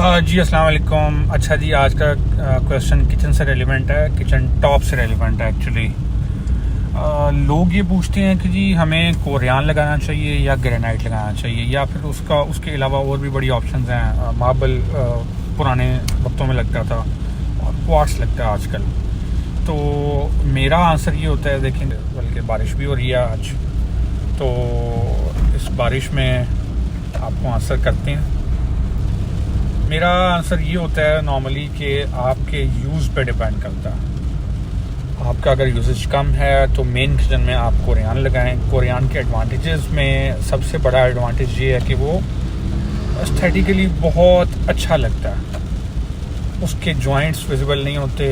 जी अस्सलाम वालेकुम। अच्छा जी, आज का क्वेश्चन किचन से रेलिवेंट है, किचन टॉप से रेलिवेंट है एक्चुअली। लोग ये पूछते हैं कि जी हमें कोरियान लगाना चाहिए या ग्रेनाइट लगाना चाहिए, या फिर उसके अलावा और भी बड़ी ऑप्शंस हैं। मार्बल पुराने वक्तों में लगता था और क्वार्ट्स लगता है आजकल। तो मेरा आंसर ये होता है, देखें बल्कि बारिश भी हो रही है आज, तो इस बारिश में आपको आंसर करते हैं। मेरा आंसर ये होता है नॉर्मली कि आपके यूज़ पे डिपेंड करता है। आपका अगर यूजेज कम है तो मेन किचन में आप कोरियान लगाएं। कोरियान के एडवांटेजेस में सबसे बड़ा एडवांटेज ये है कि वो एस्थेटिकली बहुत अच्छा लगता है। उसके जॉइंट्स विजिबल नहीं होते।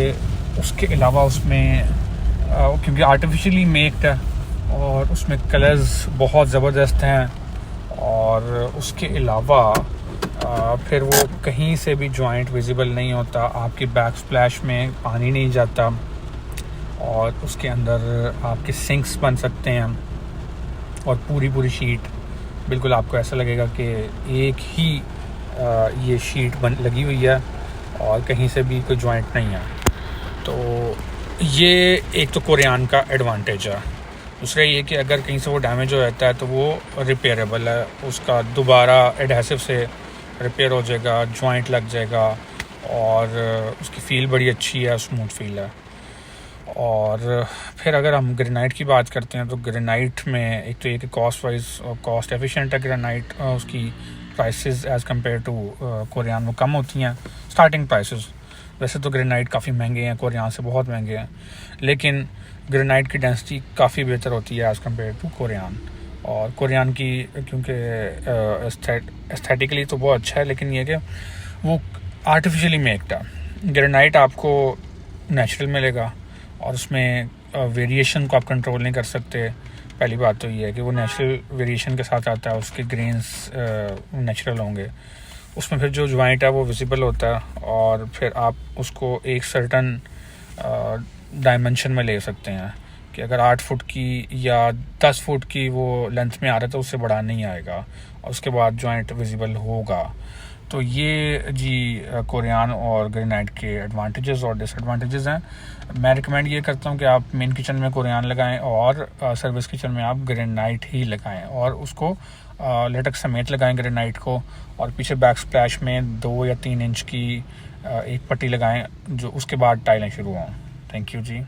उसके अलावा उसमें क्योंकि आर्टिफिशियली मेक्ड है और उसमें कलर्स बहुत ज़बरदस्त हैं, और उसके अलावा फिर वो कहीं से भी जॉइंट विजिबल नहीं होता। आपकी बैक स्प्लैश में पानी नहीं जाता, और उसके अंदर आपके सिंक्स बन सकते हैं, और पूरी शीट बिल्कुल आपको ऐसा लगेगा कि एक ही ये शीट लगी हुई है और कहीं से भी कोई जॉइंट नहीं है। तो ये एक तो कोरियान का एडवांटेज है। दूसरा ये कि अगर कहीं से वो डैमेज हो जाता है तो वो रिपेयरेबल है, उसका दोबारा एडहेसिव से रिपेयर हो जाएगा, जॉइंट लग जाएगा, और उसकी फ़ील बड़ी अच्छी है, स्मूथ फील है। और फिर अगर हम ग्रेनाइट की बात करते हैं तो ग्रेनाइट में एक तो ये कि कॉस्ट वाइज और कॉस्ट एफिशिएंट है ग्रेनाइट। उसकी prices as compare to Corian वो कम होती हैं, स्टार्टिंग प्राइसेस। वैसे तो ग्रेनाइट काफ़ी महंगे हैं, कोरियान से बहुत महंगे हैं, लेकिन ग्रेनाइट की डेंसिटी काफ़ी बेहतर होती है एज़ कम्पेयर टू कोरियान। और कोरियान की क्योंकि एस्थेटिकली तो बहुत अच्छा है, लेकिन ये कि वो आर्टिफिशियली मेक्ड है। ग्रेनाइट आपको नेचुरल मिलेगा और उसमें वेरिएशन को आप कंट्रोल नहीं कर सकते। पहली बात तो ये है कि वो नेचुरल वेरिएशन के साथ आता है, उसके ग्रेन्स नेचुरल होंगे। उसमें फिर जो जॉइंट है वो विजिबल होता है, और फिर आप उसको एक सर्टन डायमेंशन में ले सकते हैं कि अगर 8 फुट की या 10 फुट की वो लेंथ में आ रहा है तो उससे बड़ा नहीं आएगा, और उसके बाद जॉइंट विजिबल होगा। तो ये जी कोरियान और ग्रेनाइट के एडवांटेजेस और डिसएडवांटेजेस हैं। मैं रिकमेंड ये करता हूँ कि आप मेन किचन में कोरियान लगाएं और सर्विस किचन में आप ग्रेनाइट ही लगाएं, और उसको लेटक समेत लगाएं ग्रेनाइट को, और पीछे बैक स्प्लैश में 2 या 3 इंच की एक पट्टी लगाएं, जो उसके बाद टाइलें शुरू हों। Thank you ji.